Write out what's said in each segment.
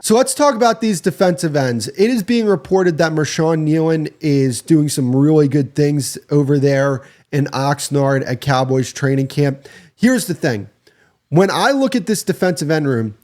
So let's talk about these defensive ends. It is being reported that Marshawn Nealon is doing some really good things over there in Oxnard at Cowboys training camp. Here's the thing. When I look at this defensive end room,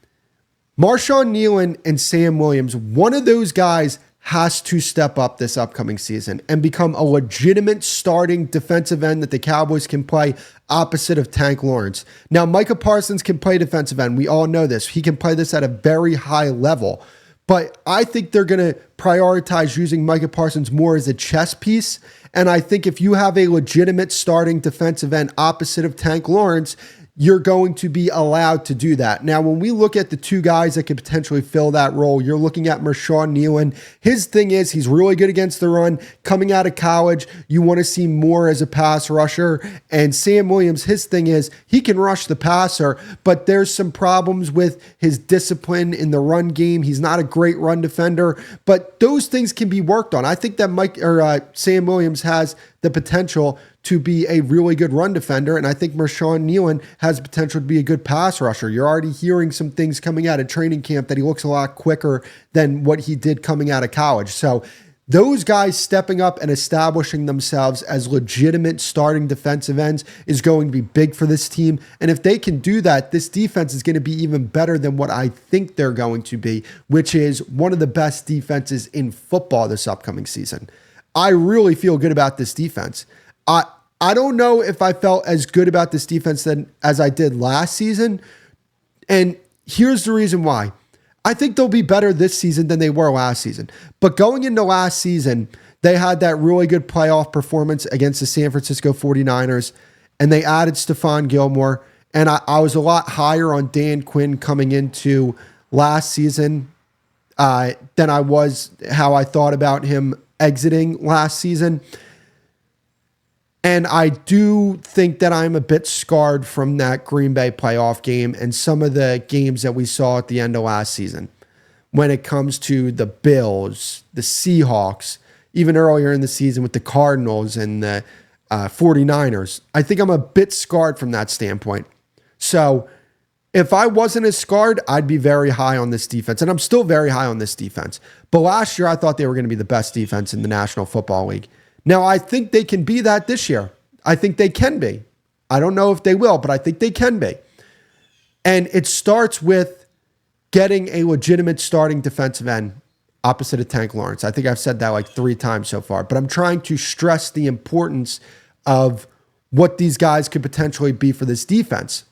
Marshawn Nealon and Sam Williams, one of those guys has to step up this upcoming season and become a legitimate starting defensive end that the Cowboys can play opposite of Tank Lawrence. Now, Micah Parsons can play defensive end. We all know this. He can play this at a very high level. But I think they're going to prioritize using Micah Parsons more as a chess piece. And I think if you have a legitimate starting defensive end opposite of Tank Lawrence, you're going to be allowed to do that. Now, when we look at the two guys that could potentially fill that role, you're looking at Marshawn Nealon. His thing is he's really good against the run. Coming out of college, you want to see more as a pass rusher. And Sam Williams, his thing is he can rush the passer, but there's some problems with his discipline in the run game. He's not a great run defender, but those things can be worked on. I think that Sam Williams has the potential to be a really good run defender, and I think Marshawn Nealon has potential to be a good pass rusher. You're already hearing some things coming out of training camp that he looks a lot quicker than what he did coming out of college. So those guys stepping up and establishing themselves as legitimate starting defensive ends is going to be big for this team. And if they can do that, this defense is going to be even better than what I think they're going to be, which is one of the best defenses in football this upcoming season. I really feel good about this defense. I don't know if I felt as good about this defense as I did last season. And here's the reason why. I think they'll be better this season than they were last season. But going into last season, they had that really good playoff performance against the San Francisco 49ers, and they added Stephon Gilmore. And I was a lot higher on Dan Quinn coming into last season than I was how I thought about him exiting last season. And I do think that I'm a bit scarred from that Green Bay playoff game and some of the games that we saw at the end of last season when it comes to the Bills, the Seahawks, even earlier in the season with the Cardinals and the 49ers. I think I'm a bit scarred from that standpoint. So if I wasn't as scarred, I'd be very high on this defense. And I'm still very high on this defense. But last year, I thought they were going to be the best defense in the National Football League. Now, I think they can be that this year. I think they can be. I don't know if they will, but I think they can be. And it starts with getting a legitimate starting defensive end opposite of Tank Lawrence. I think I've said that like 3 times so far, but I'm trying to stress the importance of what these guys could potentially be for this defense.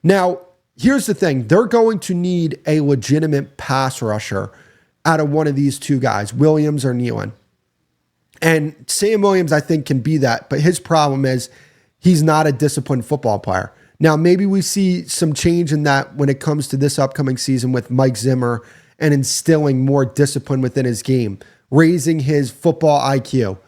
Now, here's the thing. They're going to need a legitimate pass rusher out of one of these two guys, Williams or Nealon. And Sam Williams, I think, can be that. But his problem is he's not a disciplined football player. Now, maybe we see some change in that when it comes to this upcoming season with Mike Zimmer and instilling more discipline within his game, raising his football IQ.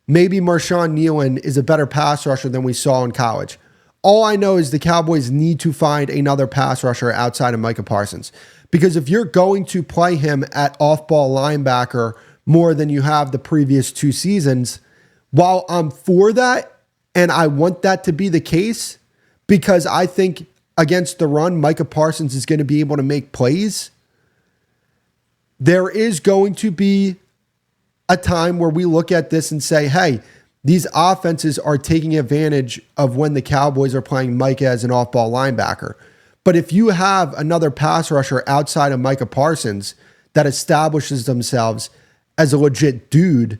Maybe Marshawn Nealon is a better pass rusher than we saw in college. All I know is the Cowboys need to find another pass rusher outside of Micah Parsons. Because if you're going to play him at off-ball linebacker more than you have the previous 2 seasons, while I'm for that, and I want that to be the case, because I think against the run, Micah Parsons is going to be able to make plays, there is going to be a time where we look at this and say, hey, these offenses are taking advantage of when the Cowboys are playing Micah as an off-ball linebacker. But if you have another pass rusher outside of Micah Parsons that establishes themselves as a legit dude,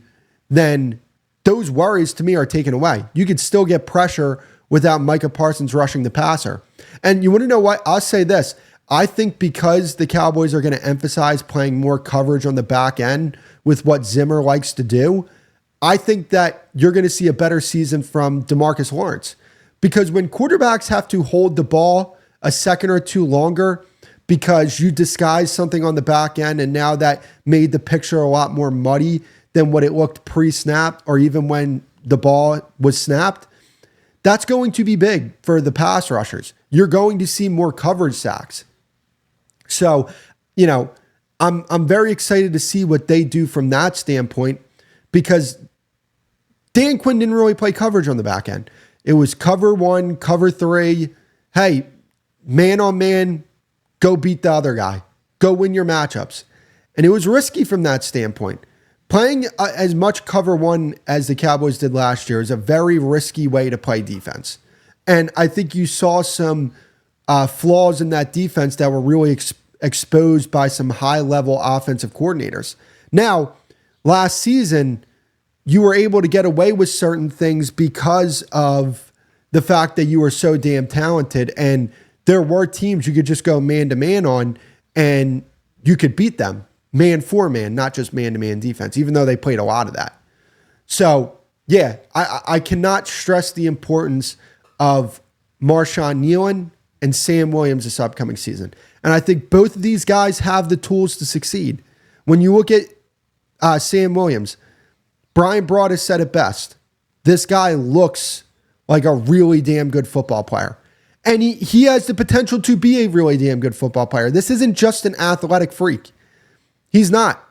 then those worries to me are taken away. You could still get pressure without Micah Parsons rushing the passer. And you want to know what? I'll say this. I think because the Cowboys are going to emphasize playing more coverage on the back end with what Zimmer likes to do, I think that you're going to see a better season from DeMarcus Lawrence. Because when quarterbacks have to hold the ball a second or two longer because you disguised something on the back end, and now that made the picture a lot more muddy than what it looked pre-snap or even when the ball was snapped, that's going to be big for the pass rushers. You're going to see more coverage sacks. So, I'm very excited to see what they do from that standpoint, because Dan Quinn didn't really play coverage on the back end. It was cover 1, cover 3. Hey, man on man, go beat the other guy. go win your matchups. And it was risky from that standpoint. Playing as much cover one as the Cowboys did last year is a very risky way to play defense. And I think you saw some flaws in that defense that were really exposed by some high-level offensive coordinators. Now, last season, you were able to get away with certain things because of the fact that you were so damn talented, and there were teams you could just go man-to-man on, and you could beat them man for man, not just man-to-man defense, even though they played a lot of that. So, yeah, I cannot stress the importance of Marshawn Nealon and Sam Williams this upcoming season. And I think both of these guys have the tools to succeed. When you look at Sam Williams, Brian Broaddus said it best. This guy looks like a really damn good football player. And he has the potential to be a really damn good football player. This isn't just an athletic freak. He's not.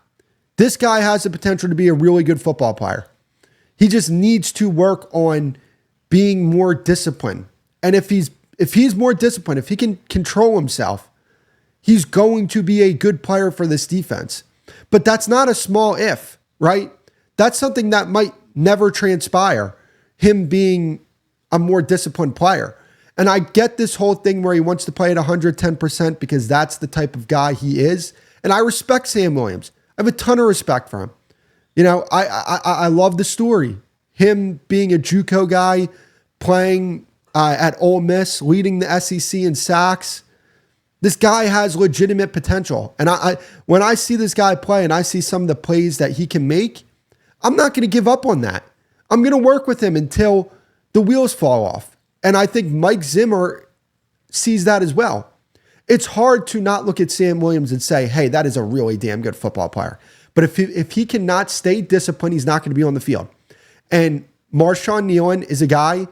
This guy has the potential to be a really good football player. He just needs to work on being more disciplined. And if he's more disciplined, if he can control himself, he's going to be a good player for this defense. But that's not a small if, right? That's something that might never transpire, him being a more disciplined player. And I get this whole thing where he wants to play at 110% because that's the type of guy he is. And I respect Sam Williams. I have a ton of respect for him. You know, I love the story. Him being a JUCO guy, playing at Ole Miss, leading the SEC in sacks. This guy has legitimate potential. And when I see this guy play and I see some of the plays that he can make, I'm not going to give up on that. I'm going to work with him until the wheels fall off. And I think Mike Zimmer sees that as well. It's hard to not look at Sam Williams and say, hey, that is a really damn good football player. But if he cannot stay disciplined, he's not going to be on the field. And Marshawn Nealon is a guy,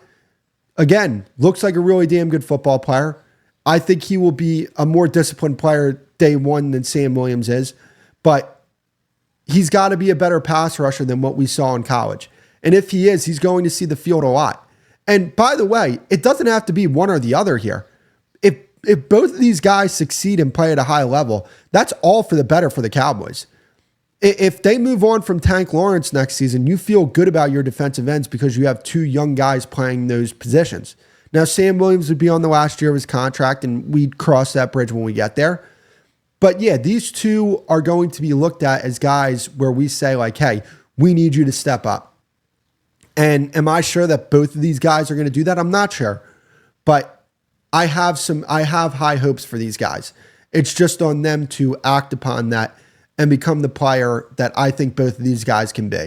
again, looks like a really damn good football player. I think he will be a more disciplined player day one than Sam Williams is. But he's got to be a better pass rusher than what we saw in college. And if he is, he's going to see the field a lot. And by the way, it doesn't have to be one or the other here. If both of these guys succeed and play at a high level, that's all for the better for the Cowboys. If they move on from Tank Lawrence next season, you feel good about your defensive ends because you have two young guys playing those positions. Now, Sam Williams would be on the last year of his contract, and we'd cross that bridge when we get there. But yeah, these two are going to be looked at as guys where we say, like, hey, we need you to step up. And am I sure that both of these guys are going to do that? I'm not sure. But I have high hopes for these guys. It's just on them to act upon that and become the player that I think both of these guys can be.